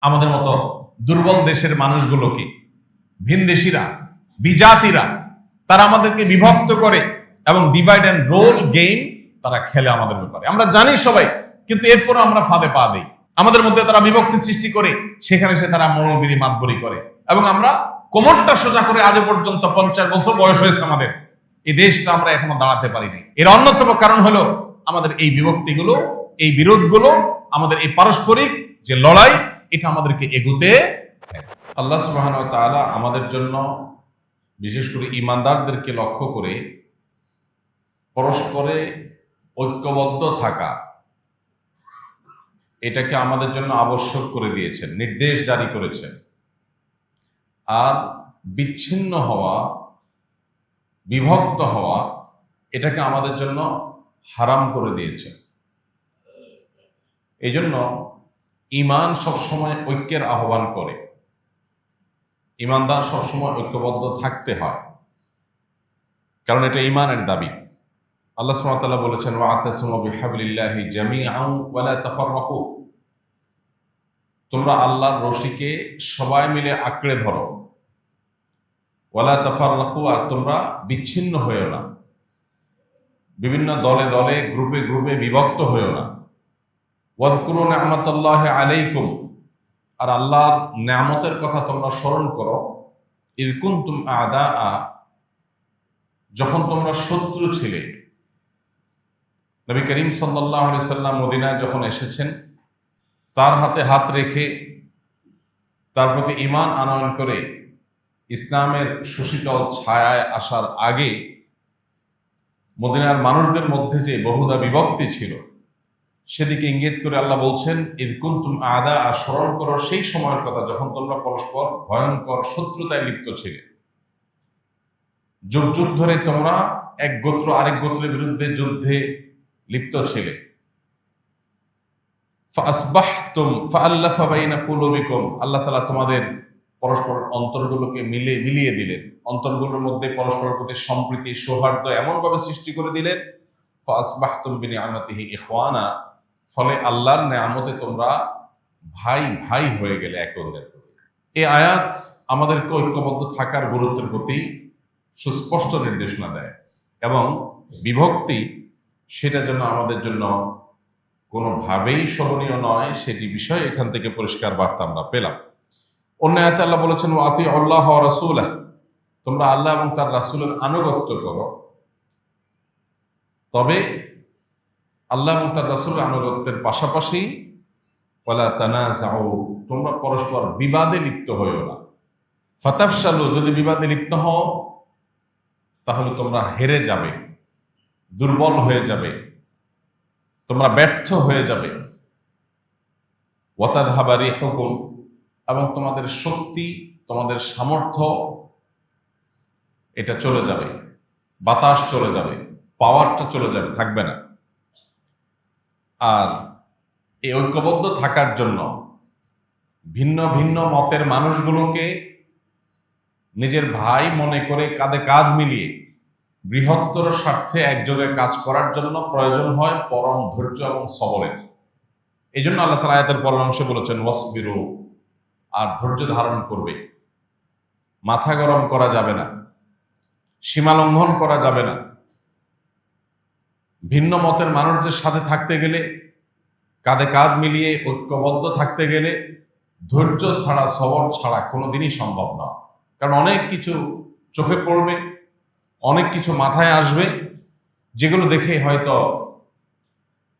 আমাদের মতো দুর্বল দেশের মানুষগুলোকে ভিনদেশীরা, বিজাতিরা তারা আমাদেরকে বিভক্ত করে এবং ডিভাইড অ্যান্ড রোল গেম তারা খেলে আমাদের ব্যাপারে। আমরা জানি সবাই, কিন্তু এরপরও আমরা ফাঁদে পা দিই। আমাদের মধ্যে তারা বিভক্তি সৃষ্টি করে, সেখানে সে তারা মৌলবিধি মাতবরি করে, এবং আমরা কোমরটা সোজা করে আজও পর্যন্ত 50 বছর বয়স হয়েছে আমাদের, এই দেশটা আমরা এখনো দাঁড়াতে পারিনি। এর অন্যতম কারণ হলো আমাদের এই বিভক্তিগুলো, এই বিরোধগুলো, আমাদের এই পারস্পরিক যে লড়াই, এটা আমাদেরকে এগুতে। আল্লাহ সুবহানাহু ওয়া তাআলা আমাদের জন্য, বিশেষ করে ঈমানদারদেরকে লক্ষ্য করে, পরস্পরে ঐক্যবদ্ধ থাকা এটাকে আমাদের জন্য আবশ্যক করে দিয়েছেন, নির্দেশ জারি করেছেন। আর বিচ্ছিন্ন হওয়া, বিভক্ত হওয়া এটাকে আমাদের জন্য হারাম করে দিয়েছেন। এই জন্য ঈমান সবসময় ঐক্যের আহ্বান করে। ঈমানদার সবসময় ঐক্যবদ্ধ থাকতে হয়, কারণ এটা ঈমানের দাবি। আল্লাহ সুবহানাহু ওয়া তাআলা বলেছেন, ওয়া'তাসিমু বিহাবলিল্লাহি জামিআন ওয়া লা তাফাররাকু, তোমরা আল্লাহর রশিকে সবাই মিলে আঁকড়ে ধরো, ওয়া লা তাফাররাকু, আর তোমরা বিচ্ছিন্ন হয়েও না, বিভিন্ন দলে দলে, গ্রুপে গ্রুপে বিভক্ত হয়েও না। ওয়াযকুরু নি'মাতাল্লাহি আলাইকুম, আর আল্লাহর নিয়ামতের কথা তোমরা স্মরণ করো। ইয কুনতুম আ'দাআ, যখন তোমরা শত্রু ছিলে। নবী করিম সাল্লাল্লাহু আলাইহি সাল্লাম মদিনায় যখন এসেছেন, তার হাতে হাত রেখে তার প্রতি ঈমান আনয়ন করে ইসলামের সুশীতল ছায়ায় আসার আগে মদিনার মানুষদের মধ্যে যে বহুদা বিভক্তি ছিল, সেদিকে ইঙ্গিত করে আল্লাহ বলছেন, ইয কুনতুম আ'দাআ, স্মরণ করো সেই সময়ের কথা যখন তোমরা পরস্পর ভয়ঙ্কর শত্রুতায় লিপ্ত ছিলে। যুগ যুগ ধরে তোমরা এক গোত্র আরেক গোত্রের বিরুদ্ধে যুদ্ধে লিপ্ত ছিলে। ফাসবাহতুম ফাআল্লাফা বাইনা কুলুবিকুম, আল্লাহ তাআলা তোমাদের পরস্পর অন্তরগুলোকে মিলিয়ে দিলেন, অন্তরগুলোর মধ্যে পরস্পরের প্রতি সম্প্রীতি, সৌহার্দ্য এমনভাবে সৃষ্টি করে দিলেন। ফাসবাহতুম বিনিআমাতিহি ইখওয়ানা, ফলে আল্লাহর নেয়ামতে তোমরা ভাই ভাই হয়ে গেলে একে অন্যের প্রতি। এই আয়াত আমাদেরকে ঐক্যবদ্ধ থাকার গুরুত্বের প্রতি সুস্পষ্ট নির্দেশনা দেয়, এবং বিভক্তি সেটার জন্য আমাদের জন্য কোনোভাবেই শোভনীয় নয়, সেটি বিষয় এখান থেকে পরিষ্কার বার্তা আমরা পেলাম। অন্য আয়াতে আল্লাহ বলেছেন, ওয়াতিউ আল্লাহ ওয়া রাসূলাহ, তোমরা আল্লাহ এবং তার রাসূলের আনুগত্য করো। তবে আল্লাহ এবং তার রাসূলের আনুগত্যের পাশাপাশি ওয়ালা তানাযাউ, তোমরা পরস্পর বিবাদে লিপ্ত হইও না। ফাতাফশালু, যদি বিবাদে লিপ্ত হও তাহলে তোমরা হেরে যাবে, দুর্বল হয়ে যাবে, তোমরা ব্যর্থ হয়ে যাবে। ওয়াতাযহাবা রিহুকুম, এবং তোমাদের শক্তি, তোমাদের সামর্থ্য এটা চলে যাবে, বাতাস চলে যাবে, পাওয়ারটা চলে যাবে, থাকবে না। আর এই ঐক্যবদ্ধ থাকার জন্য ভিন্ন ভিন্ন মতের মানুষগুলোকে নিজের ভাই মনে করে কাঁধে কাঁধ মিলিয়ে বৃহত্তর স্বার্থে একযোগে কাজ করার জন্য প্রয়োজন হয় পরম ধৈর্য এবং সবরের। এই জন্য আল্লাহ তাআলা আয়াতের পরের অংশে বলেছেন, ওয়াসবিরু, আর ধৈর্য ধারণ করবে, মাথা গরম করা যাবে না, সীমা লঙ্ঘন করা যাবে না। ভিন্ন মতের মানুষদের সাথে থাকতে গেলে, কাঁধে কাঁধ মিলিয়ে ঐক্যবদ্ধ থাকতে গেলে ধৈর্য ছাড়া, সবর ছাড়া কোনোদিনই সম্ভব না। কারণ অনেক কিছু চোখে পড়বে, অনেক কিছু মাথায় আসবে, যেগুলো দেখে হয়তো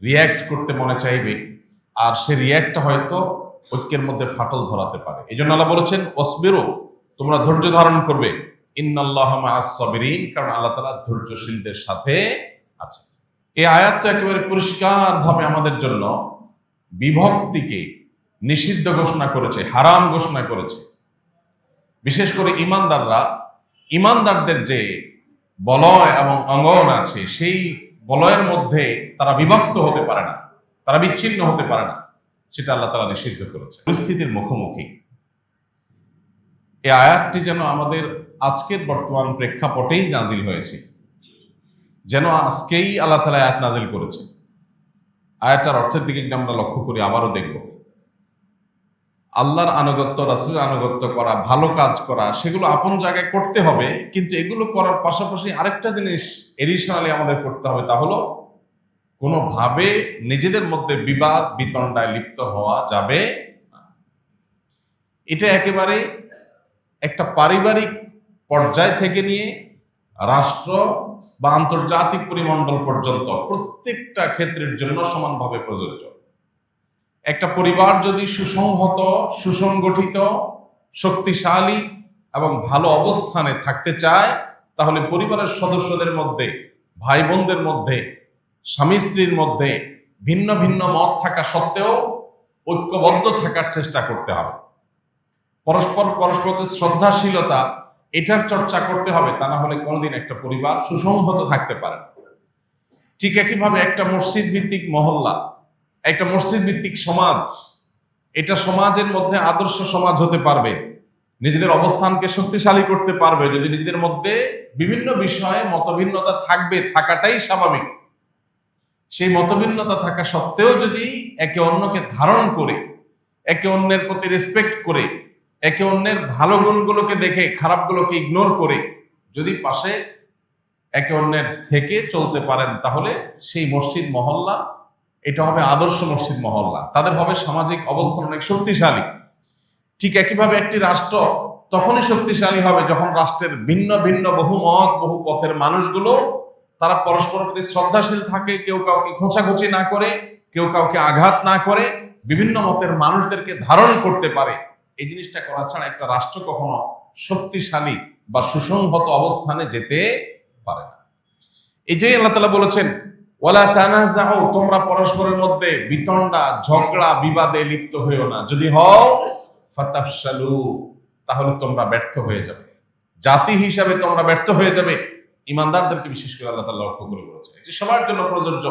রিয়্যাক্ট করতে মনে চাইবে, আর সে রিয়্যাক্টটা হয়তো ঐক্যের মধ্যে ফাটল ধরাতে পারে। এই জন্য আল্লাহ বলেছেন, ওয়াসবিরু, তোমরা ধৈর্য ধারণ করবে, ইন্নাল্লাহা মাআস সাবিরিন, কারণ আল্লাহ তাআলা ধৈর্যশীলদের সাথে আছে। এই আয়াতটা একেবারে পরিষ্কারভাবে আমাদের জন্য বিভক্তিকে নিষিদ্ধ ঘোষণা করেছে, হারাম ঘোষণা করেছে। বিশেষ করে ইমানদারদের যে বলয় এবং অঙ্গন আছে, সেই বলয়ের মধ্যে তারা বিভক্ত হতে পারে না, তারা বিচ্ছিন্ন হতে পারে না, সেটা আল্লাহ তাআলা নিষিদ্ধ করেছে। পরিস্থিতির মুখোমুখি এই আয়াতটি যেন আমাদের আজকের বর্তমান প্রেক্ষাপটেই নাজিল হয়েছে, যেন আজকেই আল্লাহ তাআলা আয়াত নাজিল করেছে। আয়াতটার অর্থের দিকে যদি আমরা লক্ষ্য করি, আবারও দেখব, আল্লাহর আনুগত্য, রাসূলের আনুগত্য করা, ভালো কাজ করা, সেগুলো আপন জায়গায় করতে হবে, কিন্তু এগুলো করার পাশাপাশি আরেকটা জিনিস এডিশনালি আমাদের করতে হবে, তা হলো কোনোভাবে নিজেদের মধ্যে বিবাদ বিতণ্ডায় লিপ্ত হওয়া যাবে না। এটা একেবারে একটা পারিবারিক পর্যায় থেকে নিয়ে রাষ্ট্র বা আন্তর্জাতিক পরিমণ্ডল পর্যন্ত প্রত্যেকটা ক্ষেত্রের জন্য সমানভাবে প্রযোজ্য। একটা পরিবার যদি সুসংহত, সুসংগঠিত, শক্তিশালী এবং ভালো অবস্থানে থাকতে চায়, তাহলে পরিবারের সদস্যদের মধ্যে, ভাই বোনদের মধ্যে, স্বামী স্ত্রীর মধ্যে ভিন্ন ভিন্ন মত থাকা সত্ত্বেও ঐক্যবদ্ধ থাকার চেষ্টা করতে হবে। পরস্পরের শ্রদ্ধাশীলতা, এটার চর্চা করতে হবে, তা না হলে কোনোদিন একটা পরিবার সুসংহত থাকতে পারে না। ঠিক একইভাবে একটা মসজিদ ভিত্তিক মহল্লা, একটা মসজিদ ভিত্তিক সমাজ, এটা সমাজের মধ্যে আদর্শ সমাজ হতে পারবে, নিজেদের অবস্থানকে শক্তিশালী করতে পারবে যদি নিজেদের মধ্যে বিভিন্ন বিষয়ে মতভিন্নতা থাকবে, থাকাটাই স্বাভাবিক। সেই মতভিন্নতা থাকা সত্ত্বেও যদি একে অন্যকে ধারণ করে, একে অন্যের প্রতি রেসপেক্ট করে, একে অন্যের ভালো গুণগুলোকে দেখে খারাপগুলোকে ইগনোর করে যদি পাশে একে অন্যের থেকে চলতে পারেন, তাহলে সেই মসজিদ মহল্লা এটা হবে আদর্শ মসজিদ মহল্লা, তাদের হবে সামাজিক অবস্থান অনেক শক্তিশালী। ঠিক একইভাবে একটি রাষ্ট্র তখনই শক্তিশালী হবে যখন রাষ্ট্রের ভিন্ন ভিন্ন বহু মত, বহু পথের মানুষগুলো তারা পরস্পরের প্রতি শ্রদ্ধাশীল থাকে, কেউ কাউকে খোঁচাখুচি না করে, কেউ কাউকে আঘাত না করে, বিভিন্ন মতের মানুষদেরকে ধারণ করতে পারে। এই জিনিসটা করা ছাড়া একটা রাষ্ট্র কখনো শক্তিশালী বা সুসংহত অবস্থানে যেতে পারে না। এই যে আল্লাহ তাআলা বলেছেন, ওয়ালা তানাযাউ, তোমরা পরস্পরের মধ্যে বিতণ্ডা, ঝগড়া, বিবাদে লিপ্ত হইও না। যদি হও ফাতাফশালু, তাহলে তোমরা ব্যর্থ হয়ে যাবে, জাতি হিসাবে তোমরা ব্যর্থ হয়ে যাবে। ইমানদারদেরকে বিশেষ করে আল্লাহ তাআলা লক্ষ্য করে বলেছেন, এটি সবার জন্য প্রযোজ্য,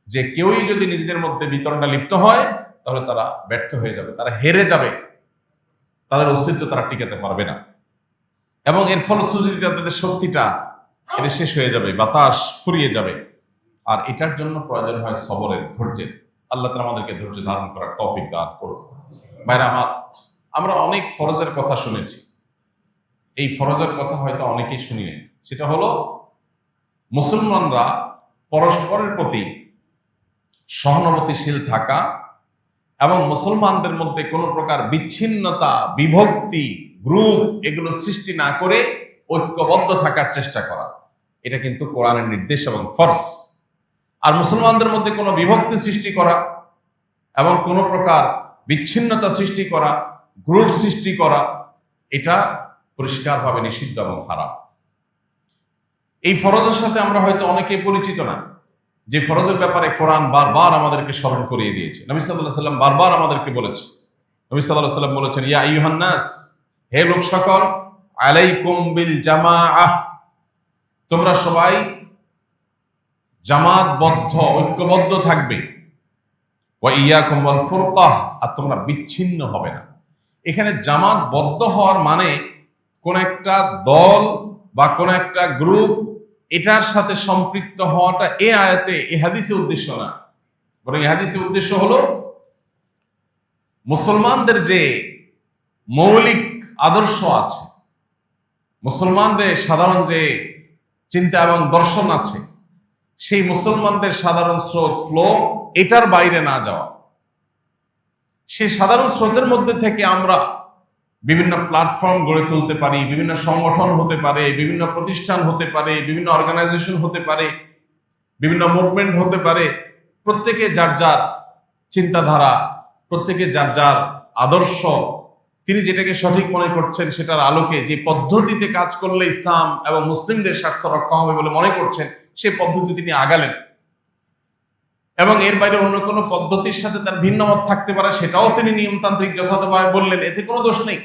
যে কেউই যদি নিজেদের মধ্যে বিতণ্ডা লিপ্ত হয় তাহলে তারা ব্যর্থ হয়ে যাবে, তারা হেরে যাবে, তাদের অস্তিত্ব তারা টিকাতে পারবে না, এবং এর ফলশ্রুতিতে তাদের শক্তিটা এটা শেষ হয়ে যাবে, বাতাস ফুরিয়ে যাবে। আর এটার জন্য প্রয়োজন হয় সবরের, ধৈর্যের। আল্লাহ তাআলা আমাদেরকে ধৈর্য ধারণ করার তৌফিক দান করুন। ভাইরা আমার, আমরা অনেক ফরজের কথা শুনেছি, এই ফরজের কথা হয়তো অনেকেই শুনি নাই। সেটা হলো মুসলমানরা পরস্পরের প্রতি সহানুভূতিশীল থাকা এবং মুসলমানদের মধ্যে কোনো প্রকার বিচ্ছিন্নতা, বিভক্তি, গ্রুপ এগুলো সৃষ্টি না করে ঐক্যবদ্ধ থাকার চেষ্টা করা, এটা কিন্তু কোরআনের নির্দেশ এবং ফরজ। আর মুসলমানদের মধ্যে কোনো বিভক্তি সৃষ্টি করা এবং কোনো প্রকার বিচ্ছিন্নতা সৃষ্টি করা, গ্রুপ সৃষ্টি করা, এটা পরিষ্কারভাবে নিষিদ্ধ এবং হারাম। এই ফরজের সাথে আমরা হয়তো অনেকে পরিচিত না, যে ফরজের ব্যাপারে কোরআন বারবার আমাদেরকে স্মরণ করিয়ে দিয়েছে। নবী সাল্লাল্লাহু আলাইহি ওয়াসাল্লাম বারবার আমাদেরকে বলেছে। নবী সাল্লাল্লাহু আলাইহি ওয়াসাল্লাম বলেছেন, ইয়া আইয়ুহান নাস, হে লোক সকল, আলাইকুম বিল জামাআহ, তোমরা সবাই জামাতবদ্ধ, ঐক্যবদ্ধ থাকবে। ওয়া ইয়াকুম ওয়াল ফুরকাহ, আর তোমরা বিচ্ছিন্ন হবে না। এখানে জামাতবদ্ধ হওয়ার মানে কোন একটা দল বা কোন একটা গ্রুপ এটার সাথে সম্পৃক্ত হওয়াটা এই আয়াতে, এই হাদিসে উদ্দেশ্য না, বরং এই হাদিসের উদ্দেশ্য হলো মুসলমানদের যে মৌলিক আদর্শ আছে, মুসলমানদের সাধারণ যে চিন্তা এবং দর্শন আছে, সেই মুসলমানদের সাধারণ স্রোত, ফ্লো, এটার বাইরে না যাওয়া। সেই সাধারণ স্রোতের মধ্যে থেকে আমরা বিভিন্ন প্ল্যাটফর্ম গড়ে তুলতে পারি, বিভিন্ন সংগঠন হতে পারে, বিভিন্ন প্রতিষ্ঠান হতে পারে, বিভিন্ন অর্গানাইজেশন হতে পারে, বিভিন্ন মুভমেন্ট হতে পারে। প্রত্যেকে যার যার চিন্তাধারা, প্রত্যেকে যার যার আদর্শ, তিনি যেটাকে সঠিক মনে করছেন সেটার আলোকে যে পদ্ধতিতে কাজ করলে ইসলাম এবং মুসলিমদের স্বার্থ রক্ষা হবে বলে মনে করছেন, সেই পদ্ধতি তিনি আগালেন। এবং এর বাইরে অন্য কোনো পদ্ধতির সাথে তার ভিন্ন মত থাকতে পারে, সেটাও তিনি নিয়মতান্ত্রিক যথাযথভাবে বললেন, এতে কোনো দোষ নেই,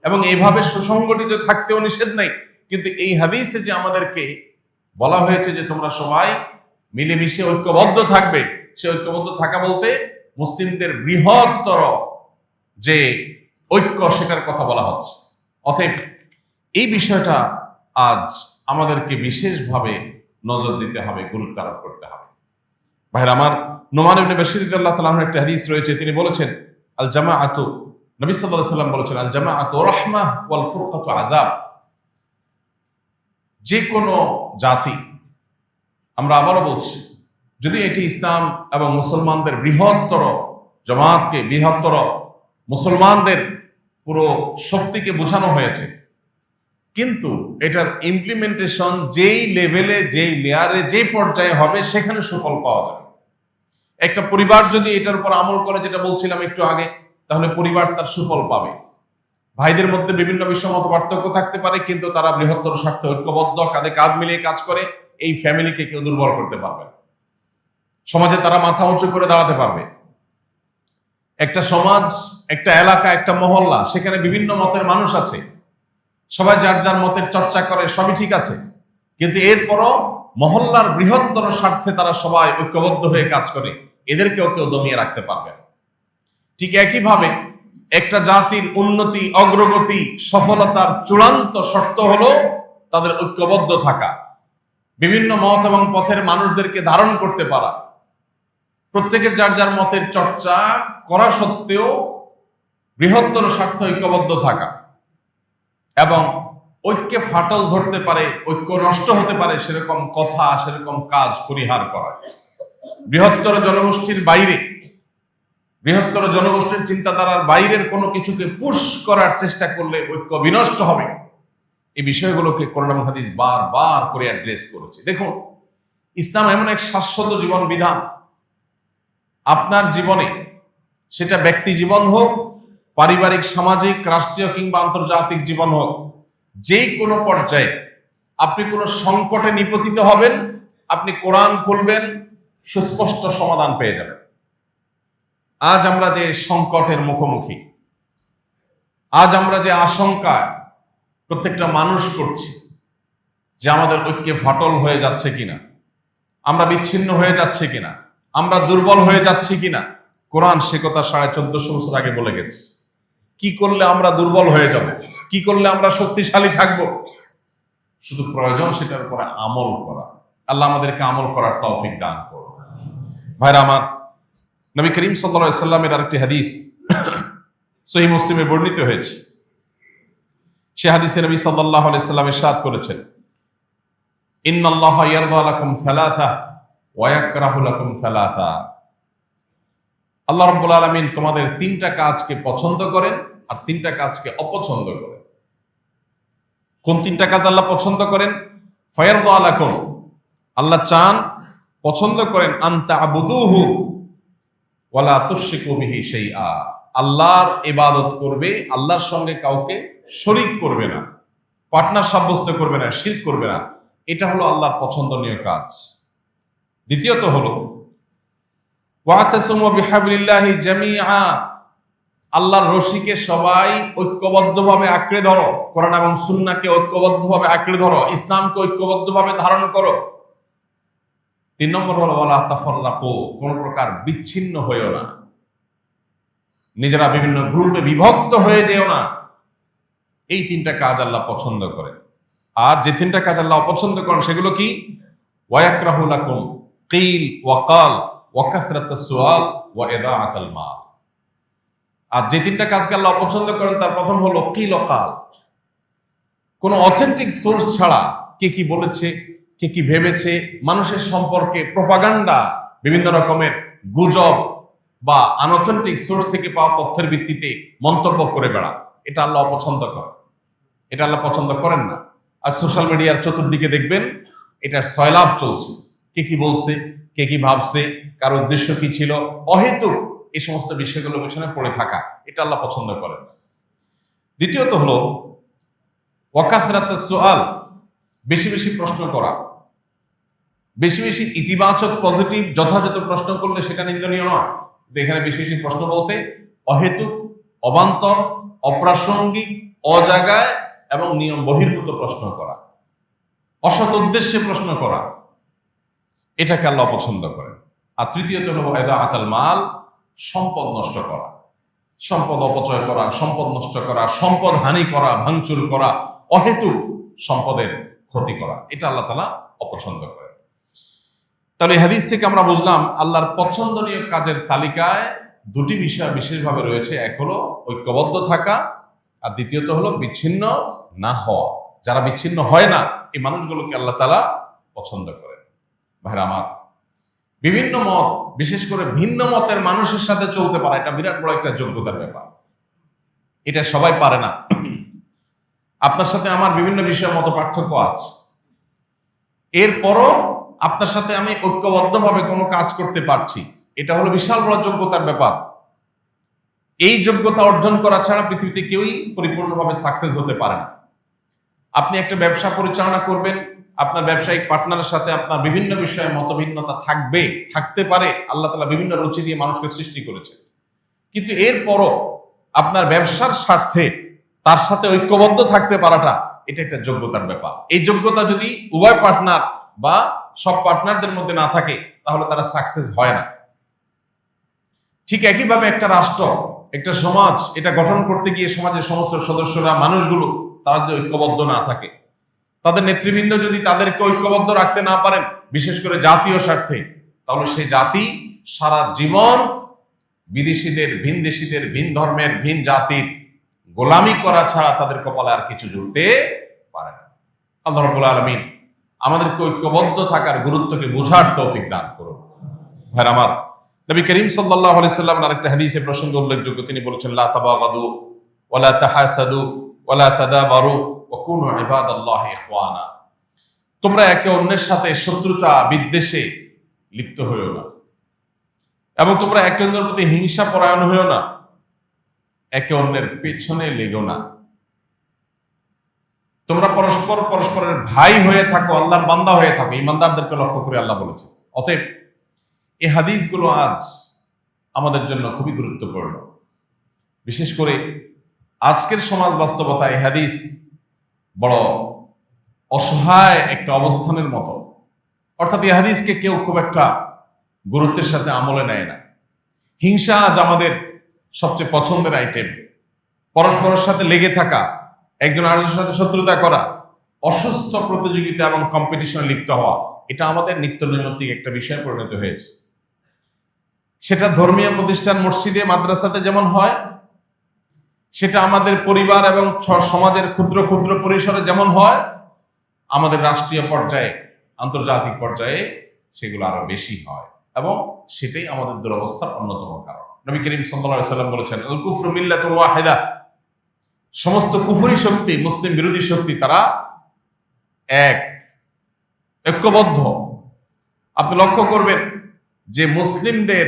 এবং এইভাবে সুসংগঠিত থাকতেও নিষেধ নেই। কিন্তু এই হাদিসে যে আমাদেরকে বলা হয়েছে যে তোমরা সবাই মিলেমিশে ঐক্যবদ্ধ থাকবে, সে ঐক্যবদ্ধ থাকা বলতে মুসলিমদের বৃহত্তর যে ঐক্য, সেটার কথা বলা হচ্ছে। অতএব এই বিষয়টা আজ আমাদেরকে বিশেষভাবে নজর দিতে হবে, গুরুত্ব আরোপ করতে হবে। ভাইরা আমার, নোমান ইবনে বাশির রাদিয়াল্লাহু তাআলা আনহু একটা হাদিস রয়েছে, তিনি বলেছেন, আল জামাআতু, নবী সাল্লাল্লাহু আলাইহি ওয়াসাল্লাম বলেছেন, আল জামাআতু রাহমাহ ওয়াল ফুরকাতু আযাব। যে কোনো জাতি, আমরা আবারও বলছি, যদি এটি ইসলাম এবং মুসলমানদের বৃহত্তর জামাতকে, বৃহত্তর মুসলমানদের পুরো শক্তিকে বোঝানো হয়েছে, কিন্তু এটার ইমপ্লিমেন্টেশন যেই লেভেলে, যেই লেয়ারে, যেই পর্যায়ে হবে সেখানে সুফল পাওয়া যাবে। একটা পরিবার যদি এটার উপর আমল করে, যেটা বলছিলাম একটু আগে, তাহলে পরিবার তার সুফল পাবে। ভাইদের মধ্যে বিভিন্ন বিষয় মত পার্থক্য থাকতে পারে, কিন্তু তারা বৃহত্তর স্বার্থে ঐক্যবদ্ধ, কাঁধে কাঁধ মিলিয়ে কাজ করে, এই ফ্যামিলিকে কেউ দুর্বল করতে পারবে না। সমাজে তারা মাথা উঁচু করে দাঁড়াতে পারবে। একটা সমাজ, একটা এলাকা, একটা মহল্লা, সেখানে বিভিন্ন মতের মানুষ আছে, সবাই যার যার মতের চর্চা করে, সবই ঠিক আছে, কিন্তু এরপরও মহল্লার বৃহত্তর স্বার্থে তারা সবাই ঐক্যবদ্ধ হয়ে কাজ করে, এদেরকেও কেউ দমিয়ে রাখতে পারবে না। ঠিক একইভাবে একটা জাতির উন্নতি, অগ্রগতি, সফলতার চূড়ান্ত শর্ত হলো তাদের ঐক্যবদ্ধ থাকা, বিভিন্ন মত এবং পথের মানুষদেরকে ধারণ করতে পারা, প্রত্যেকের যার যার মতের চর্চা করা সত্ত্বেও বৃহত্তর স্বার্থ ঐক্যবদ্ধ থাকা, এবং ঐক্যে ফাটল ধরতে পারে, ঐক্য নষ্ট হতে পারে সেরকম কথা, সেরকম কাজ পরিহার করা। বৃহত্তর জনগোষ্ঠীর বাইরে, বৃহত্তর জনগোষ্ঠীর চিন্তাধারার বাইরের কোনো কিছুকে পুশ করার চেষ্টা করলে ঐক্য বিনষ্ট হবে। এই বিষয়গুলোকে কোরআন এবং হাদিস বারবার করে অ্যাড্রেস করেছে। দেখুন, ইসলাম এমন এক শাশ্বত জীবন বিধান, আপনার জীবনে, সেটা ব্যক্তি জীবন হোক, পারিবারিক, সামাজিক, রাষ্ট্রীয় কিংবা আন্তর্জাতিক জীবন হোক, যেই কোনো পর্যায়ে আপনি কোনো সংকটে নিপতিত হবেন, আপনি কোরআন খুলবেন, সুস্পষ্ট সমাধান পেয়ে যাবেন। আজ আমরা যে সংকটের মুখোমুখি, আজ আমরা যে আশঙ্কায় প্রত্যেকটা মানুষ করছি যে আমাদের ঐক্যে ফাটল হয়ে যাচ্ছে কিনা, আমরা বিচ্ছিন্ন হয়ে যাচ্ছে কিনা, আমরা দুর্বল হয়ে যাচ্ছি কিনা, কোরআন সে কথা 1450 বছর আগে বলে গেছে। কি করলে আমরা দুর্বল হয়ে যাব, কি করলে আমরা শক্তিশালী থাকব, শুধু প্রয়োজন সেটার উপরে আমল করা। আল্লাহ আমাদেরকে আমল করার তৌফিক দান করুন। ভাইরা আমার, নবী করিম সাল্লাল্লাহু আলাইহি সাল্লামের আরেকটি হাদিস সহিহ মুসলিমে বর্ণিত হয়েছে। সে হাদিসে নবী সাল্লাল্লাহু আলাইহি সাল্লাম ইরশাদ করেছেন, ইন্নাল্লাহা ইয়ারদা লাকুম সালাসা ওয়া ইয়াকরাহু লাকুম সালাসা। আল্লাহ রাব্বুল আলামিন তোমাদের তিনটা কাজকে পছন্দ করেন আর তিনটা কাজকে অপছন্দ করেন। কোন তিনটা কাজ আল্লাহ পছন্দ করেন? ফায়ারদা লাকুম, আল্লাহ চান, পছন্দ করেন, আন তা'বুদুহু ওয়া লা তুশরিকু বিহি শাইআ, আল্লাহর ইবাদত করবে, আল্লাহর সঙ্গে কাউকে শরীক করবে না, পার্টনার সাব্যস্ত করবে না, শিরক করবে না। এটা হলো আল্লাহর পছন্দনীয় কাজ। দ্বিতীয়ত হলো ওয়াতাসিমু বিহাবলিল্লাহি জামিআ, আল্লাহর রশিকে সবাই ঐক্যবদ্ধভাবে আঁকড়ে ধরো, কোরআন এবং সুন্নাহকে ঐক্যবদ্ধভাবে আঁকড়ে ধরো, ইসলামকে ঐক্যবদ্ধভাবে ধারণ করো। 3 নম্বর হলো ওয়ালা তাফাররাকু, কোন প্রকার বিচ্ছিন্ন হয়েও না, নিজেরা বিভিন্ন গ্রুপে বিভক্ত হয়ে যেও না। এই তিনটা কাজ আল্লাহ পছন্দ করেন। আর যে তিনটা কাজ আল্লাহ অপছন্দ করেন সেগুলো কি? ওয়ায়াকরাহু লাকুম কিল ওয়া কাল ওয়া কাসরাতাস সুআল ওয়া ইদাআতাল মাল। আর যে তিনটা কাজকে আল্লাহ অপছন্দ করেন তার প্রথম হলো কিল ওয়া কাল, কোন অথেন্টিক সোর্স ছাড়া কে কি বলেছে, কে কি ভেবেছে, মানুষের সম্পর্কে প্রপাগান্ডা, বিভিন্ন রকমের গুজব বা আনঅথেন্টিক সোর্স থেকে পাওয়া তথ্যের ভিত্তিতে মন্তব্য করে বেড়া, এটা আল্লাহ অপছন্দ করেন, এটা আল্লাহ পছন্দ করেন না। আর সোশ্যাল মিডিয়ার চতুর্দিকে দেখবেন এটার সয়লাভ চলছে, কে কি বলছে, কে কি ভাবছে, কার উদ্দেশ্য কি ছিল, অহেতুক এই সমস্ত বিষয়গুলোর পেছনে পড়ে থাকা, এটা আল্লাহ পছন্দ করেন। দ্বিতীয়ত হলো ওয়াকাসরাতাস সুআল, বেশি বেশি প্রশ্ন করা, বেশি বেশি ইতিবাচক পজিটিভ যথাযথ প্রশ্ন করলে সেটা নিন্দনীয় নয়। এখানে বেশি বেশি প্রশ্ন বলতে অহেতুক, অবান্তর, অপ্রাসঙ্গিক, অজাগায় এবং নিয়ম বহির্ভূত প্রশ্ন করা, অসৎ উদ্দেশ্যে প্রশ্ন করা, এটাকে আল্লাহ পছন্দ করেন। আর তৃতীয়ত হলো ইদাআতাল মাল, সম্পদ নষ্ট করা, সম্পদ অপচয় করা, সম্পদ নষ্ট করা, সম্পদ হানি করা, ভাঙচুর করা, অহেতুক সম্পদের ক্ষতি করা, এটা আল্লাহ তাআলা অপছন্দ করেন। তাহলে হাদিস থেকে আমরা বুঝলাম আল্লাহর পছন্দনীয় কাজের তালিকায় দুটি বিষয় বিশেষভাবে রয়েছে। এক হলো ঐক্যবদ্ধ থাকা, আর দ্বিতীয়ত হলো বিচ্ছিন্ন না হওয়া। যারা বিচ্ছিন্ন হয় না, এই মানুষগুলোকে আল্লাহ তাআলা পছন্দ করেন। ভাইরা আমার, বিভিন্ন মত, বিশেষ করে ভিন্ন মতের মানুষের সাথে চলতে পারা, এটা বিরাট বড় একটা যোগ্যতার ব্যাপার। এটা সবাই পারে না। আপনার সাথে আমার বিভিন্ন বিষয়ে মত পার্থক্য আছে, এরপরও আপনার সাথে আমি ঐক্যবদ্ধভাবে কোনো কাজ করতে পারছি, এটা হলো বিশাল বড় যোগ্যতার ব্যাপার। এই যোগ্যতা অর্জন করা ছাড়া পৃথিবীতে কেউই পরিপূর্ণভাবে সাকসেস হতে পারে না। আপনি একটা ব্যবসা পরিচালনা করবেন, আপনার ব্যবসায়িক পার্টনারের সাথে আপনার বিভিন্ন বিষয়ে মতভিন্নতা থাকতে পারে। আল্লাহ তাআলা বিভিন্ন রুচি দিয়ে মানুষকে সৃষ্টি করেছে, কিন্তু এরপরও আপনার ব্যবসার স্বার্থে তার সাথে ঐক্যবদ্ধ থাকতে পারাটা, এটা একটা যোগ্যতার ব্যাপার। এই যোগ্যতা যদি উভয় পার্টনার বা সব পার্টনারদের মধ্যে না থাকে, তাহলে তারা সাকসেস হয় না। ঠিক একইভাবে একটা রাষ্ট্র, একটা সমাজ, এটা গঠন করতে গিয়ে সমাজের সমস্ত সদস্যরা, মানুষগুলো, তারা যদি ঐক্যবদ্ধ না থাকে, তাদের নেতৃবৃন্দ যদি তাদেরকে ঐক্যবদ্ধ রাখতে না পারেন, বিশেষ করে জাতীয় স্বার্থে, তাহলে সেই জাতি সারা জীবন বিদেশিদের, ভিন দেশিদের, ভিন ধর্মের, ভিন জাতির গোলামি করা ছাড়া তাদের কপালে আর কিছু জুড়তে পারে না। আল্লাহ রাব্বুল আলামিন আমাদেরকে ঐক্যবদ্ধ থাকার গুরুত্বকে বোঝার তৌফিক দান করুন। ভাইরা আমার, নবী করিম সাল্লাল্লাহু আলাইহি সাল্লাম আরেকটা হাদিসে প্রসঙ্গ উল্লেখযোগ্য, তিনি বলেছেন, লা তাবাগাদু ওয়ালা তাহাসাদু ওয়ালা তাদাবারু ওয়া কুনু ইবাদাল্লাহি ইখওয়ানা। তোমরা একে অন্যের সাথে শত্রুতা বিদ্বেষে লিপ্ত হইও না, এবং তোমরা একে অন্যের প্রতি হিংসা পরায়ণ হইও না, একে অন্যের পেছনে লেগো না। তোমরা পরস্পরের ভাই হয়ে থাকো, আল্লাহর বান্দা হয়ে থাকো। ইমানদারদেরকে লক্ষ্য করে আল্লাহ বলেছে। অতএব এই হাদিসগুলো আজ আমাদের জন্য খুবই গুরুত্বপূর্ণ। বিশেষ করে আজকের সমাজ বাস্তবতা এই হাদিস বড় অসহায় একটা অবস্থানের মতো। অর্থাৎ এই হাদিসকে কেউ খুব একটা গুরুত্বের সাথে আমলে নেয় না। হিংসা আজ আমাদের সবচেয়ে পছন্দের আইটেম। পরস্পরের সাথে লেগে থাকা, একজন আরেকজনের সাথে শত্রুতা করা, অসুস্থ প্রতিযোগিতা এবং কম্পিটিশনে লিপ্ত হওয়া, এটা আমাদের নিত্য নৈমিত্তিক একটা বিষয়ে পরিণত হয়েছে। সেটা ধর্মীয় প্রতিষ্ঠান, মসজিদে, মাদ্রাসাতে যেমন হয়, সেটা আমাদের পরিবার এবং সমাজের ক্ষুদ্র ক্ষুদ্র পরিসরে যেমন হয়, আমাদের রাষ্ট্রীয় পর্যায়ে, আন্তর্জাতিক পর্যায়ে সেগুলো আরো বেশি হয়, এবং সেটাই আমাদের দুরবস্থার অন্যতম কারণ। নবী করিম সাল্লাল্লাহু আলাইহি ওয়াসাল্লাম বলেছেন, আল কুফরু মিল্লাতুন ওয়াহিদা। সমস্ত কুফরি শক্তি, মুসলিম বিরোধী শক্তি, তারা ঐক্যবদ্ধ। আপনি লক্ষ্য করবেন যে মুসলিমদের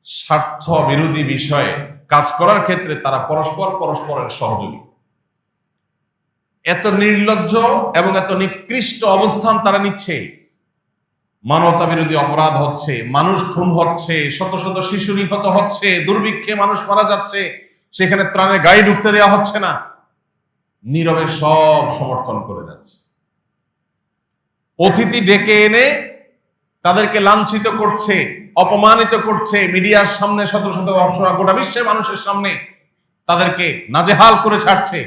স্বার্থ বিরোধী বিষয়ে কাজ করার ক্ষেত্রে তারা পরস্পরের সহযোগী। এত নির্লজ্জ এবং এত নিকৃষ্ট অবস্থান তারা নিচ্ছে। মানবতা বিরোধী অপরাধ হচ্ছে, মানুষ খুন হচ্ছে, শত শত শিশু নিহত হচ্ছে, দুর্ভিক্ষে মানুষ মারা যাচ্ছে, সেখানে ত্রাণের গাড়ি ঢুকতে দেওয়া হচ্ছে না, নীরবে সব সমর্থন করে যাচ্ছে। অতিথি ডেকে এনে তাদেরকে লাঞ্ছিত করছে, অপমানিত করছে, মিডিয়ার সামনে শত শত অপসরা, গোটা বিশ্বের মানুষের সামনে তাদেরকে নাজেহাল করে ছাড়ছে।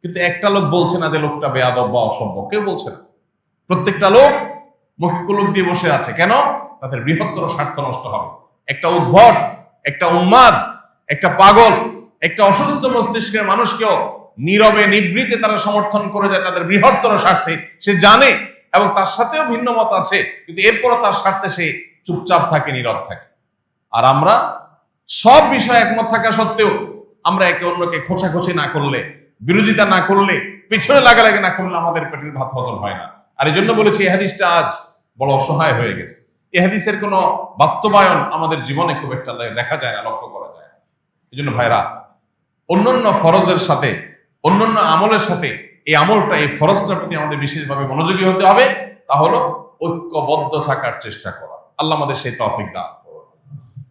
কিন্তু একটা লোক বলছে না যে লোকটা বেয়াদব বা অসভ্য, কেউ বলছে না। প্রত্যেকটা লোক মুখে কুলুপ দিয়ে বসে আছে। কেন? তাদের বৃহত্তর স্বার্থ নষ্ট হবে। একটা উদ্ভট, একটা উন্মাদ, একটা পাগল, একটা অসুস্থ মস্তিষ্কের মানুষকেও নীরবে নিবৃতে তারা সমর্থন করে যায় তাদের বৃহত্তর স্বার্থে। সে জানে এবং তার সাথেও ভিন্ন মত আছে, কিন্তু এরপরও তার স্বার্থে সে চুপচাপ থাকে, নীরব থাকে। আর আমরা সব বিষয়ে একমত থাকা সত্ত্বেও আমরা একে অন্যকে খোঁচাখোঁচি না করলে, বিরোধিতা না করলে, পিছনে লাগালাগি না করলে আমাদের পেটের ভাত হজম হয় না। আর এই জন্য বলেছি, এই হাদিসটা আজ বড় অসহায় হয়ে গেছে। এই হাদিসের কোনো বাস্তবায়ন আমাদের জীবনে খুব একটা দেখা যায় না, লক্ষ্য করা যায় না। এই জন্য ভাইরা, অন্যান্য ফরজের সাথে, অন্যান্য আমলের সাথে এই আমলটা, এই ফরজটার প্রতি আমাদের বিশেষভাবে মনোযোগী হতে হবে। তা হলো ঐক্যবদ্ধ থাকার চেষ্টা করা। আল্লাহ আমাদের সেই তৌফিক দান করুন।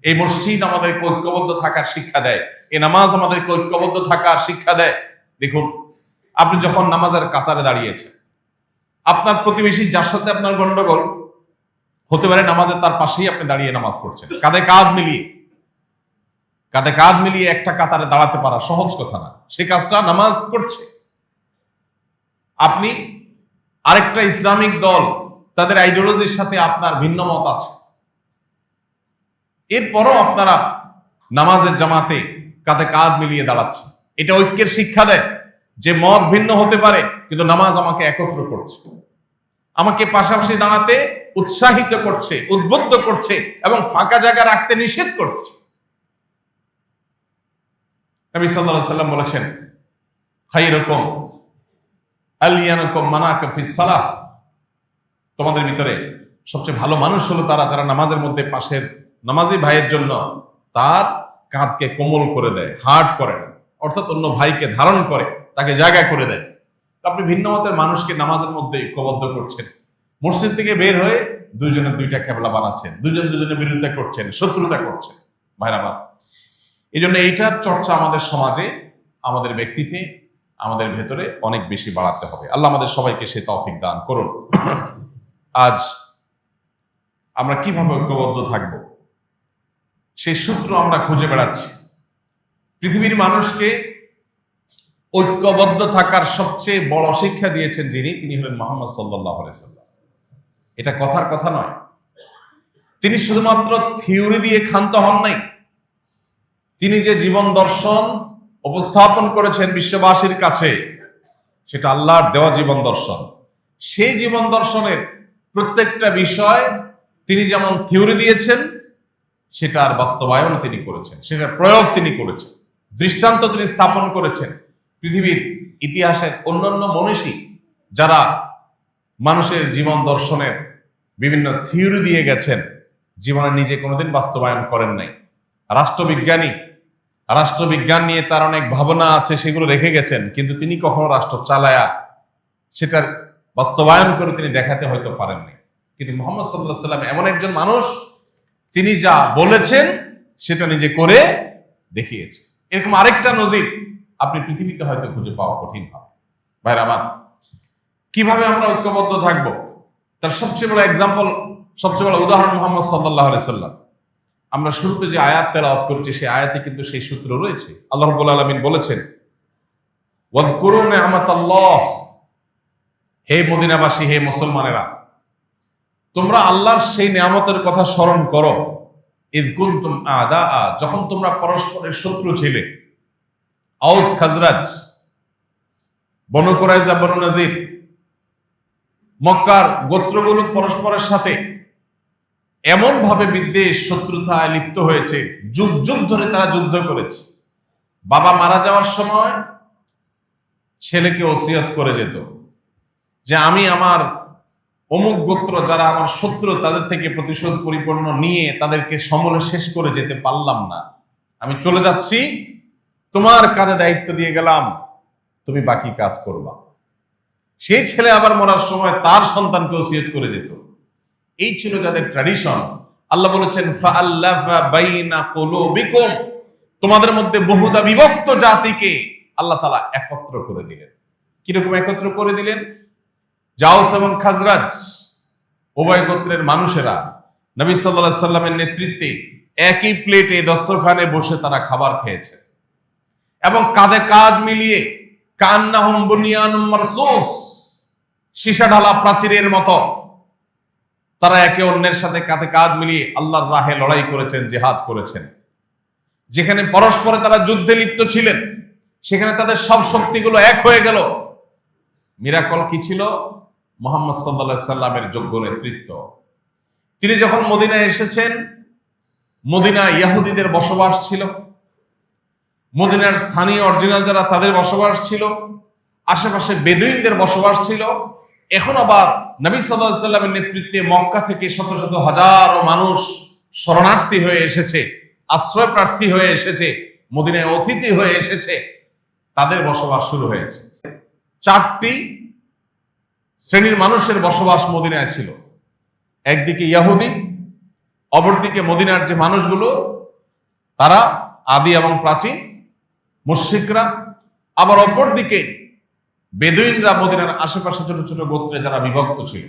এই মসজিদ আমাদেরকে ঐক্যবদ্ধ থাকার শিক্ষা দেয়, এই নামাজ আমাদেরকে ঐক্যবদ্ধ থাকার শিক্ষা দেয়। দেখুন, আপনি যখন নামাজের কাতারে দাঁড়িয়েছেন, আপনার প্রতিবেশী যার সাথে আপনার গন্ডগোল হতে পারে, নামাজের তার পাশেই আপনি দাঁড়িয়ে নামাজ পড়ছেন, কাঁধে কাঁধ মিলিয়ে একটা কাতারে দাঁড়াতে পারা সহজ কথা না। সে কাজটা নামাজ করছে। আপনি আরেকটা ইসলামিক দল, তাদের আইডিওলজির সাথে আপনার ভিন্ন মত আছে, এরপরও আপনারা নামাজের জামাতে কাঁধে কাঁধ মিলিয়ে দাঁড়াচ্ছি। এটা ঐক্যের শিক্ষা দেয় যে মত ভিন্ন হতে পারে, কিন্তু নামাজ আমাকে একত্র করছে, আমাকে পাশাপাশি দাঁড়াতে উৎসাহিত করছে, উদ্বুদ্ধ করছে এবং ফাঁকা জায়গা রাখতে নিষেধ করছে। নবী সাল্লাল্লাহু আলাইহি সাল্লাম বলেছেন, খায়রুকুম আলিয়ানুকুম মানাকা ফিস সালাহ, তোমাদের ভিতরে সবচেয়ে ভালো মানুষ হলো তারা যারা নামাজের মধ্যে পাশের নামাজি ভাইয়ের জন্য তার কাঁধকে কোমল করে দেয়, হার্ড করে না, অর্থাৎ অন্য ভাইকে ধারণ করে, তাকে জায়গা করে দেয়। আপনি ভিন্ন মতের মানুষকে নামাজের মধ্যে ঐক্যবদ্ধ করছেন, মসজিদ থেকে বের হয়ে দুইজনের দুইটা কেবলা বানাচ্ছেন, দুজন দুজনের বিরোধিতা করছেন, শত্রুতা করছেন। ভাইরা আমার, এই জন্য এইটার চর্চা আমাদের সমাজে, আমাদের ব্যক্তিতে, আমাদের ভেতরে অনেক বেশি বাড়াতে হবে। আল্লাহ আমাদের সবাইকে সে তৌফিক দান করুন। আজ আমরা কিভাবে ঐক্যবদ্ধ থাকব সেই সূত্র আমরা খুঁজে বেড়াচ্ছি। পৃথিবীর মানুষকে ঐক্যবদ্ধ থাকার সবচেয়ে বড় শিক্ষা দিয়েছেন যিনি, তিনি হলেন মুহাম্মদ সাল্লাল্লাহু আলাইহি সাল্লাম। এটা কথার কথা নয়। তিনি শুধুমাত্র থিওরি দিয়ে ক্ষান্ত হন নাই, তিনি যে জীবন দর্শন উপস্থাপন করেছেন বিশ্ববাসীর কাছে, সেটা আল্লাহর দেওয়া জীবন দর্শন। সেই জীবন দর্শনের প্রত্যেকটা বিষয় তিনি যেমন থিওরি দিয়েছেন, সেটার বাস্তবায়ন তিনি করেছেন, সেটার প্রয়োগ তিনি করেছেন, দৃষ্টান্ত তিনি স্থাপন করেছেন। পৃথিবীর ইতিহাসের অন্যান্য মনীষী যারা মানুষের জীবন দর্শনের বিভিন্ন থিওরি দিয়ে গেছেন, জীবনে নিজে কোনোদিন বাস্তবায়ন করেন নাই। রাষ্ট্রবিজ্ঞান নিয়ে তার অনেক ভাবনা আছে, সেগুলো রেখে গেছেন, কিন্তু তিনি কখনো রাষ্ট্র চালায়া সেটার বাস্তবায়ন করে তিনি দেখাতে হয়তো পারেননি। কিন্তু মুহাম্মদ সাল্লাল্লাহু আলাইহি সাল্লাম এমন একজন মানুষ, তিনি যা বলেছেন সেটা নিজে করে দেখিয়েছেন। এরকম আরেকটা নজির আপনি পৃথিবীতে হয়তো খুঁজে পাওয়া কঠিন হবে। ভাইরা আমার, কিভাবে আমরা ঐক্যবদ্ধ থাকবো তার সবচেয়ে বড় এক্সাম্পল, সবচেয়ে বড় উদাহরণ মুহাম্মদ সাল্লাল্লাহু আলাইহি সাল্লাম। আমরা শুরুতে যে আয়াত তেলাওয়াত করছি, সেই আয়াতে কিন্তু সেই সূত্র রয়েছে। আল্লাহ রাব্বুল আলামিন বলেছেন, ওয়াযকুরু নি'মাতাল্লাহ, হে মদিনাবাসী, হে মুসলমানেরা, তোমরা আল্লাহর সেই নিয়ামতের কথা স্মরণ করো। ইয কুনতুম আ'দাআ, যখন তোমরা পরস্পরের শত্রু ছিলে। আউস খাজরাজ, বনু কুরাইজা, বনু নাজির, মক্কার গোত্রগুলো পরস্পরের সাথে এমন ভাবে বিদ্বেষ, শত্রুতায় লিপ্ত হয়েছে, যুগ যুগ ধরে তারা যুদ্ধ করেছে। বাবা মারা যাওয়ার সময় ছেলেকে ওসিয়ত করে যেত যে আমি আমার অমুক গোত্র যারা আমার শত্রু, তাদের থেকে প্রতিশোধ পরিপূর্ণ নিয়ে তাদেরকে সমূলে শেষ করে যেতে পারলাম না, আমি চলে যাচ্ছি, তোমার কাঁধে দায়িত্ব দিয়ে গেলাম, তুমি বাকি কাজ করবা। সেই ছেলে আবার মরার সময় তার সন্তানকে ওসিয়ত করে যেত। এই ছিল যাদের ট্র্যাডিশন। আল্লাহ বলেছেন, ফাআল্লাফা বাইনা কুলুবিকুম, তোমাদের মধ্যে বহুদা বিভক্ত জাতিকে আল্লাহ তাআলা একত্র করে দিলেন। কিরকম একত্র করে দিলেন? আউস এবং খাজরাজ উভয় গোত্রের মানুষেরা নবী সাল্লাল্লাহু আলাইহি সাল্লামের নেতৃত্বে একই প্লেটে দস্তরখানে বসে তারা খাবার খেয়েছে এবং কাঁধে কাঁধ মিলিয়ে কান্নাহুম বুনিয়ানুম মারসুস, সীসা ঢালা প্রাচীরের মতো তারা একে অন্যের সাথে কাঁধে কাঁধ মিলিয়ে আল্লাহর রাহে লড়াই করেছেন, জিহাদ করেছেন। যেখানে পরস্পরে তারা যুদ্ধে লিপ্ত ছিলেন, সেখানে তাদের সব শক্তিগুলো এক হয়ে গেল। মিরাকল কি ছিল? মুহাম্মদ সাল্লাল্লাহু আলাইহি সাল্লামের যোগ্য নেতৃত্ব। তিনি যখন মদিনায় এসেছেন, মদিনায় ইহুদিদের বসবাস ছিল, মদিনার স্থানীয় অরিজিনাল যারা তাদের বসবাস ছিল, আশেপাশে বেদুইনদের বসবাস ছিল। এখন আবার নবী সাল্লাল্লাহু আলাইহি সাল্লামের নেতৃত্বে মক্কা থেকে শত শত হাজারো মানুষ শরণার্থী হয়ে এসেছে, আশ্রয় প্রার্থী হয়ে এসেছে, মদিনায় অতিথি হয়ে এসেছে, তাদের বসবাস শুরু হয়েছে। চারটি শ্রেণীর মানুষের বসবাস মদিনায় ছিল। একদিকে ইহুদি, অপরদিকে মদিনার যে মানুষগুলো তারা আদি এবং প্রাচীন মুশরিকরা, আবার অপরদিকে বেদুইনরা, মদিনার আশেপাশে ছোট ছোট গোত্রে যারা বিভক্ত ছিল।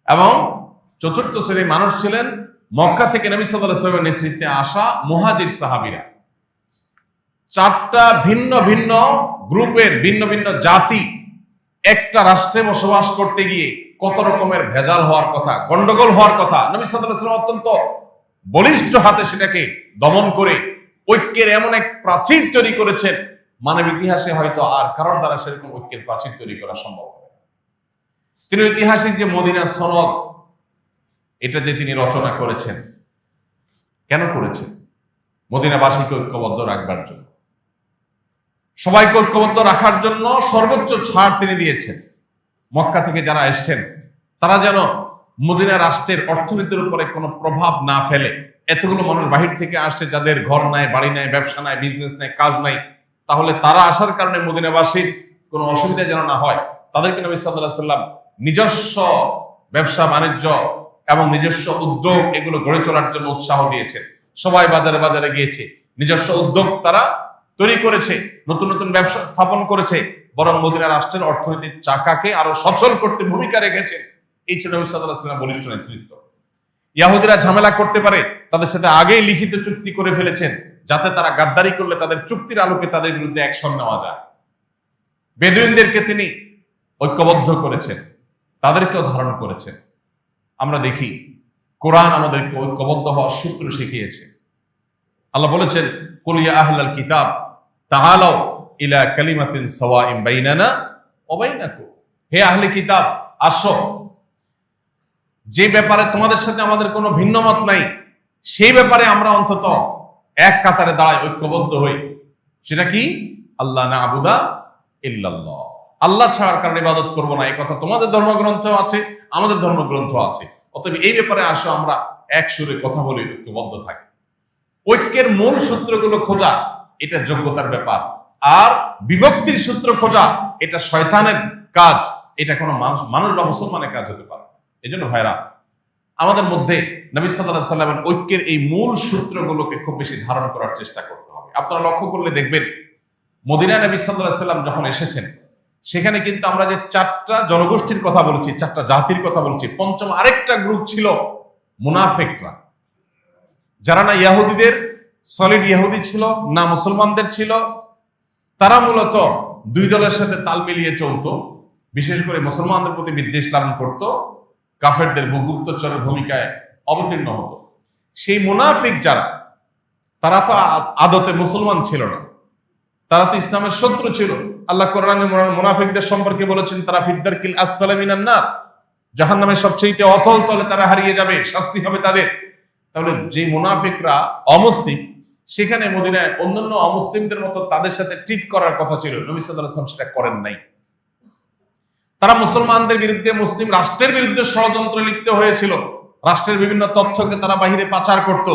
এবং চতুর্থ শ্রেণীর মানুষ ছিলেন মক্কা থেকে নবী সাল্লাল্লাহু আলাইহি ওয়াসাল্লামের নেতৃত্বে আসা মুহাজির সাহাবীরা। চারটা ভিন্ন ভিন্ন গ্রুপের ভিন্ন ভিন্ন জাতি একটা রাষ্ট্রে বসবাস করতে গিয়ে কত রকমের ভেজাল হওয়ার কথা, গন্ডগোল হওয়ার কথা। নবী সাল্লাল্লাহু আলাইহি ওয়াসাল্লাম অত্যন্ত বলিষ্ঠ হাতে সেটাকে দমন করে ঐক্যের এমন এক প্রাচীর তৈরি করেছেন, মানব ইতিহাসে হয়তো আর কারোর দ্বারা সেরকম ঐক্যের প্রাচীর তৈরি করা সম্ভব হবে না। তিনি ঐতিহাসিক যে মদিনা সনদ, এটা যে তিনি রচনা করেছেন, কেন করেছেন? মদিনাবাসীকে ঐক্যবদ্ধ রাখবার জন্য, সবাইকে ঐক্যবদ্ধ রাখার জন্য সর্বোচ্চ ছাড় তিনি দিয়েছেন। মক্কা থেকে যারা এসছেন তারা যেন মদিনা রাষ্ট্রের অর্থনীতির উপরে কোনো প্রভাব না ফেলে। এতগুলো মানুষ বাহির থেকে আসছে, যাদের ঘর নাই, বাড়ি নাই, ব্যবসা নাই, বিজনেস নাই, কাজ নাই, তাহলে তারা আসার কারণে মদিনাবাসীর কোনো অসুবিধা যেন না হয়, তাদেরকে নবী সাল্লাল্লাহু আলাইহি ওয়াসাল্লাম নিজস্ব ব্যবসা বাণিজ্য এবং নিজস্ব উদ্যোগ এগুলো গড়ে তোলার জন্য উৎসাহ দিয়েছেন। সবাই বাজারে বাজারে গিয়েছে, নিজস্ব উদ্যোগ তারা তৈরি করেছে, নতুন নতুন ব্যবসা স্থাপন করেছে, বরং মদিনা রাষ্ট্রের অর্থনৈতিক চাকাকে আরো সচল করতে ভূমিকা রেখেছে। এই ছিল নবী সাল্লাল্লাহু আলাইহি ওয়াসাল্লামের বলিষ্ঠ নেতৃত্ব। ইহুদিরা ঝামেলা করতে পারে, তাদের সাথে আগেই লিখিত চুক্তি করে ফেলেছেন, যাতে তারা গাদ্দারি করলে তাদের চুক্তির আলোকে তাদের বিরুদ্ধে অ্যাকশন নেওয়া যায়। বেদুইনদেরকে তিনি ঐক্যবদ্ধ করেছেন, তাদেরকেও ধারণ করেছেন। আমরা দেখি কোরআন আমাদেরকে ঐক্যবদ্ধ হওয়ার সূত্র শিখিয়েছে। আল্লাহ বলেছেন, কুল ইয়া আহলাল কিতাব তাআলাউ ইলা কালিমাতিন সাওয়াইন বাইনানা ওয়া বাইনাকুম, হে আহলে কিতাব, আসো, যে ব্যাপারে তোমাদের সাথে আমাদের কোনো ভিন্ন মত নাই, সেই ব্যাপারে আমরা অন্তত এক কাতারে দাঁড়াই, ঐক্যবদ্ধ হই। সেটা কি? আল্লাহ না'বুদা ইল্লাল্লাহ, আল্লাহ ছাড়ার কারণে ইবাদত করব না, এই কথা তোমাদের ধর্মগ্রন্থ আছে, আমাদের ধর্মগ্রন্থ আছে। অতএব এই ব্যাপারে আসো আমরা এক সুরে কথা বলি, ঐক্যবদ্ধ থাকি। ঐক্যের মূল সূত্রগুলো খোঁজা এটা যোগ্যতার ব্যাপার, আর বিভক্তির সূত্র খোঁজা এটা শয়তানের কাজ, এটা কোনো মানুষ বা মুসলমানের কাজ হতে পারে। এই জন্য ভাইরা, আমাদের মধ্যে নবী সাল্লাল্লাহু আলাইহি ওয়াসাল্লামের ঐক্যের এই মূল সূত্রগুলোকে খুব বেশি ধারণ করার চেষ্টা করতে হবে। আপনারা লক্ষ্য করলে দেখবেন, মদিনায় নবী সাল্লাল্লাহু আলাইহি ওয়াসাল্লাম যখন এসেছেন, সেখানে কিন্তু আমরা যে 4টা জনগোষ্ঠীর কথা বলেছি, 4টা জাতির কথা বলেছি, পঞ্চম আরেকটা গ্রুপ ছিল মুনাফিকরা, যারা না ইহুদিদের সলিড ইহুদি ছিল, না মুসলমানদের ছিল। তারা মূলত দুই দলের সাথে তাল মিলিয়ে চলতো, বিশেষ করে মুসলমানদের প্রতি বিদ্বেষ লালন করত, কাফেরদের গুপ্তচরের ভূমিকায় অবতীর্ণ হতো। সেই মুনাফিক যারা, তারা তো আদতে মুসলমান ছিল না, তারা তো ইসলামের শত্রু ছিল। আল্লাহ কোরআনে মুনাফিকদের সম্পর্কে বলেছেন, তারা ফিদ্দারকিল আসফালা মিনান নার, জাহান্নামের সবচেয়ে অতল তলে তারা হারিয়ে যাবে, শাস্তি হবে তাদের। তাহলে যে মুনাফিকরা অমুসলিম, সেখানে মদিনায় অন্যান্য অমুসলিমদের মতো তাদের সাথে ট্রিট করার কথা ছিল, নবী সাল্লাল্লাহু আলাইহি ওয়াসাল্লাম সেটা করেন নাই। তারা মুসলমানদের বিরুদ্ধে, মুসলিম রাষ্ট্রের বিরুদ্ধে ষড়যন্ত্র লিপ্ত হয়েছিল, রাষ্ট্রের বিভিন্ন তথ্যকে তারা বাহিরে পাচার করত।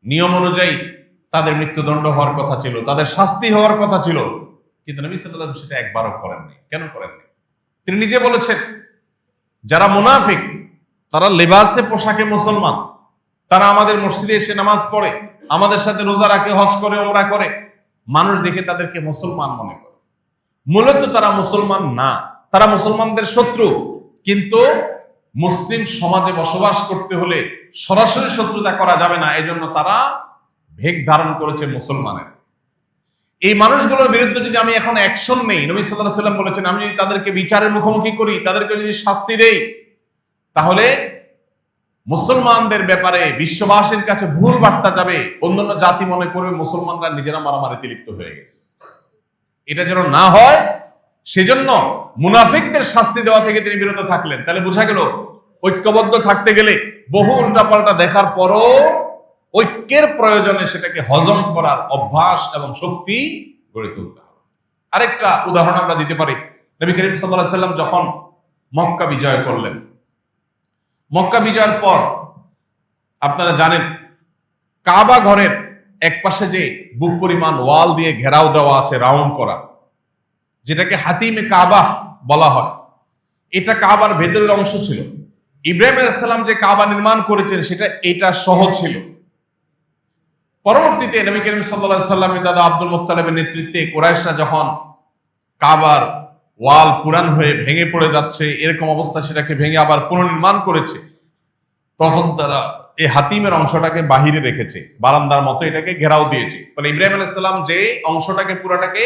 নিয়ম অনুযায়ী তাদের মৃত্যুদণ্ড হওয়ার কথা ছিল, তাদের শাস্তি হওয়ার কথা ছিল, কিন্তু নবী সাল্লাল্লাহু আলাইহি ওয়াসাল্লাম সেটা একবারও করেননি। কেন করেননি? তিনি নিজে বলেছেন, যারা মুনাফিক তারা লেবাসে পোশাকে মুসলমান, তারা আমাদের মসজিদে এসে নামাজ পড়ে, আমাদের সাথে রোজা রাখে, হজ করে, ওমরা করে, মানুষ দেখে তাদেরকে মুসলমান মনে করে। মূলত তারা মুসলমান না, তারা মুসলমানদের শত্রু। কিন্তু মুসলিম সমাজে বসবাস করতে হলে সরাসরি শত্রুতা করা যাবে না, এজন্য তারা ভেগ ধারণ করেছে মুসলমানের। এই মানুষগুলোর বিরুদ্ধে যদি আমি এখন অ্যাকশন নেই, নবী সাল্লাল্লাহু আলাইহি ওয়াসাল্লাম বলেছেন, আমি যদি তাদেরকে বিচারের মুখোমুখি করি, তাদেরকে যদি শাস্তি দেই, তাহলে মুসলমানদের ব্যাপারে বিশ্ববাসীর কাছে ভুল বার্তা যাবে, অন্যান্য জাতি মনে করবে মুসলমানরা নিজেরা মারামারিতে লিপ্ত হয়ে গেছে। এটা যেন না হয়, সেজন্য মুনাফিকদের শাস্তি দেওয়া থেকে তিনি বিরত থাকলেন। তাহলে বোঝা গেল, ঐক্যবদ্ধ থাকতে গেলে বহু উল্টাপাল্টা দেখার পরও ঐক্যের প্রয়োজনে সেটাকে হজম করার অভ্যাস এবং শক্তি গড়ে তুলতে হবে। আরেকটা উদাহরণ আমরা দিতে পারি, নবী করিম সাল্লাল্লাহু আলাইহি ওয়াসাল্লাম যখন মক্কা বিজয় করলেন, মক্কা বিজয়ের পর আপনারা জানেন, কাবা ঘরের এক পাশে যে বুক পরিমাণ ওয়াল দিয়ে ঘেরাও দেওয়া আছে, রাউন্ড করা, যেটাকে হাতিমে কাবা বলা হয়, এটা কাবার ভেতরের অংশ ছিল। ইব্রাহিম আলাইহিস সালাম যে কাবা নির্মাণ করেছেন, সেটা এটা সহ ছিল। পরবর্তীতে নবী করিম সাল্লাল্লাহু আলাইহি ওয়াসাল্লামের দাদা আব্দুল মুত্তালিবের নেতৃত্বে কুরাইশরা যখন কাবার ওয়াল পুরান হয়ে ভেঙে পড়ে যাচ্ছে, এরকম অবস্থা, সেটাকে ভেঙে আবার পুনর্নির্মাণ করেছে, তখন তারা এই হাতিমের অংশটাকে বাহিরে রেখেছে, বারান্দার মতো এটাকে ঘেরাও দিয়েছে। তাহলে ইব্রাহিম আলাইহিস সালাম যে অংশটাকে পুরাটাকে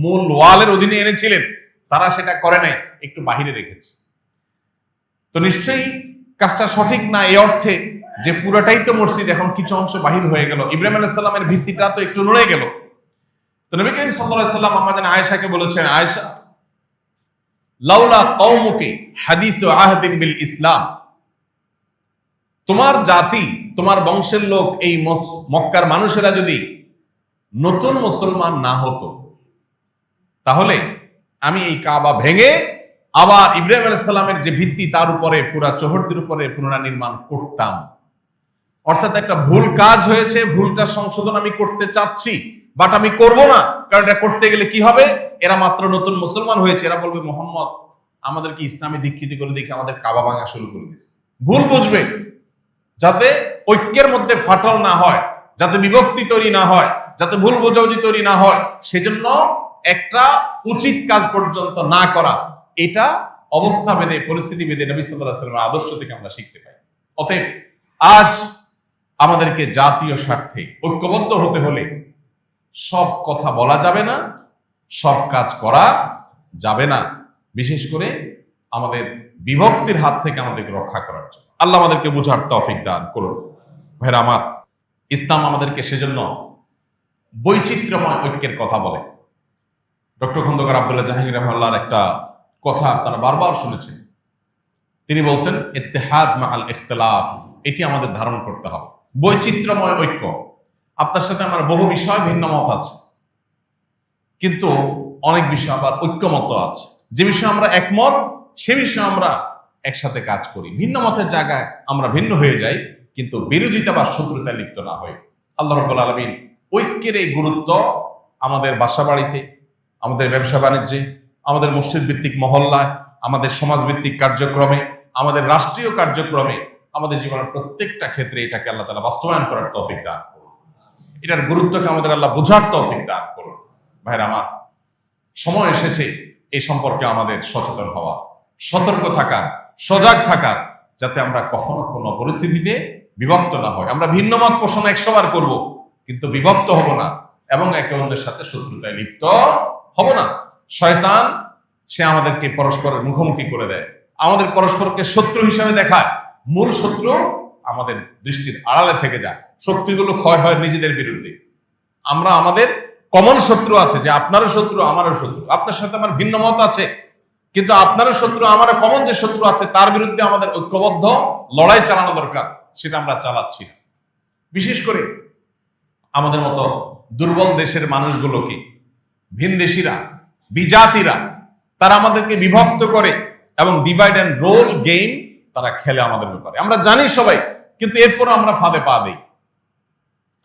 মূল ওয়ালের অধীনে এনেছিলেন, তারা সেটা করে নাই, একটু বাহিরে রেখেছে। তো নিশ্চয়ই কাজটা সঠিক না, এই অর্থে যে পুরাটাই তো মসজিদ, এখন কিছু অংশ বাহির হয়ে গেল, ইব্রাহিম আলাইহিস সালামের ভিত্তিটা তো একটু নড়ে গেল। তো নবী করিম সাল্লাল্লাহু আলাইহি সাল্লাম আমাদের আয়েশাকে বলেছেন, আয়েশা, লাউলা কওমুকি হাদিসু আহদিন বিল ইসলাম, তোমার জাতি, তোমার বংশের লোক, এই মক্কার মানুষেরা যদি নতুন মুসলমান না হতো, তাহলে আমি এই কাবা ভেঙে আবার ইব্রাহিম আলাইহিস সালামের যে ভিত্তি তার উপরে পুরা চৌহদ্দির উপরে পুনর্নির্মাণ করতাম। অর্থাৎ একটা ভুল কাজ হয়েছে, ভুলটা সংশোধন আমি করতে চাচ্ছি, বাট আমি করব না, কারণ এটা করতে গেলে কি হবে, এরা মাত্র নতুন মুসলমান হয়েছে, এরা বলবে মোহাম্মদ আমাদেরকে ইসলামে দীক্ষিত করে দেখে আমাদের কাবা ভাঙা শুরু করে দিচ্ছে। ভুল বুঝবে, যাতে ঐক্যের মধ্যে ফাটল না হয়, যাতে বিভক্তি তৈরি না হয়, যাতে ভুল বোঝাবুঝি তৈরি না হয়, সেজন্য একটা উচিত কাজ পর্যন্ত না করা, এটা অবস্থা ভেদে, পরিস্থিতি ভেদে নবী সাল্লাল্লাহু আলাইহি ওয়াসাল্লামের আদর্শ থেকে আমরা শিখতে পাই। অতএব আজ আমাদেরকে জাতীয় স্বার্থে ঐক্যবদ্ধ হতে হলে সব কথা বলা যাবে না, সব কাজ করা যাবে না, বিশেষ করে আমাদের বিভক্তির হাত থেকে আমাদেরকে রক্ষা করার জন্য। আল্লাহ আমাদেরকে বুঝার তৌফিক দান করুন। ভাইরা আমার, ইসলাম আমাদেরকে সেজন্য বৈচিত্র্যময় ঐক্যের কথা বলে। ডক্টর খন্দকার আব্দুল্লাহ জাহাঙ্গীর রাহিমাহুল্লাহর একটা কথা আপনারা বারবার শুনেছেন, তিনি বলতেন ইত্তেহাদ মাআল ইখতিলাফ, এটি আমাদের ধারণ করতে হবে। বৈচিত্র্যময় ঐক্য, আপনার সাথে আমার বহু বিষয় ভিন্ন মত আছে, কিন্তু অনেক বিষয় আবার ঐক্যমত আছে। যে বিষয়ে আমরা একমত, সে বিষয়ে আমরা একসাথে কাজ করি। ভিন্ন মতের জায়গায় আমরা ভিন্ন হয়ে যাই, কিন্তু বিরোধিতা বা শত্রুতায় লিপ্ত না হয়ে। আল্লাহ রাব্বুল আলামিন ঐক্যের এই গুরুত্ব আমাদের বাসা বাড়িতে, আমাদের ব্যবসা বাণিজ্যে, আমাদের মসজিদ ভিত্তিক মহল্লায়, আমাদের সমাজ ভিত্তিক কার্যক্রমে, আমাদের রাষ্ট্রীয় কার্যক্রমে, আমাদের জীবনের প্রত্যেকটা ক্ষেত্রে এটাকে আল্লাহ তাআলা বাস্তবায়ন করার তৌফিক দান করুন। এটার গুরুত্বকে আমাদের আল্লাহ বোঝার তৌফিক দান করুন। ভাইরা আমার, সময় এসেছে এই সম্পর্কে আমাদের সচেতন হওয়া, সতর্ক থাকা, সজাগ থাকা, যাতে আমরা কখনো কোনো পরিস্থিতিতে বিভক্ত না হয়। আমরা ভিন্ন মত পোষণ 100 বার করব, কিন্তু বিভক্ত হব না এবং একে অন্যের সাথে শত্রুতায় লিপ্ত হব না। শয়তান সে আমাদেরকে পরস্পরের মুখোমুখি করে দেয়, আমাদের পরস্পরকে শত্রু হিসেবে দেখায়। মূল শত্রু আমাদের দৃষ্টির আড়ালে থেকে যায়, শক্তিগুলো ক্ষয় হয় নিজেদের বিরুদ্ধে। আমরা আমাদের কমন শত্রু আছে, যে আপনারও শত্রু আমারও শত্রু, আপনার সাথে আমার ভিন্ন মত আছে, কিন্তু আপনারও শত্রু আমারও কমন যে শত্রু আছে, তার বিরুদ্ধে আমাদের ঐক্যবদ্ধ লড়াই চালানো দরকার, সেটা আমরা চালাচ্ছি না। বিশেষ করে আমাদের মতো দুর্বল দেশের মানুষগুলোকে ভিনদেশীরা, বিজাতিরা, তারা আমাদেরকে বিভক্ত করে এবং ডিভাইড অ্যান্ড রোল গেম তারা খেলে আমাদের ব্যাপারে। আমরা জানি সবাই, কিন্তু এরপরও আমরা ফাঁদে পা দেই।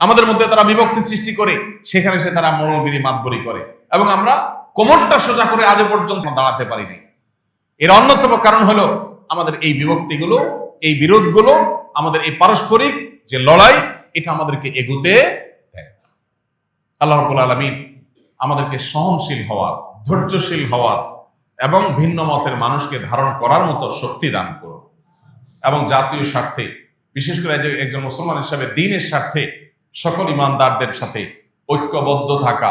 আমাদের মধ্যে তারা বিভক্তি সৃষ্টি করে, সেখানে সে তারা মনোবিধি মাতবরি করে, এবং আমরা কোমরটা সোজা করে আজ পর্যন্ত দাঁড়াতে পারিনি। এর অন্যতম কারণ হলো আমাদের এই বিভক্তিগুলো, এই বিরোধগুলো, আমাদের এই পারস্পরিক যে লড়াই, এটা আমাদেরকে এগুতে দেয়। আল্লাহ রাব্বুল আলামিন আমাদেরকে সহনশীল হওয়ার, ধৈর্যশীল হওয়ার এবং ভিন্ন মতের মানুষকে ধারণ করার মতো শক্তি দান করুন। এবং জাতীয় স্বার্থে, বিশেষ করে একজন মুসলমান হিসাবে দ্বীনের স্বার্থে সকল ইমানদারদের সাথে ঐক্যবদ্ধ থাকা,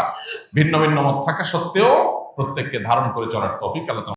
ভিন্ন ভিন্ন মত থাকা সত্ত্বেও প্রত্যেককে ধারণ করে চলার তৌফিক আল্লাহ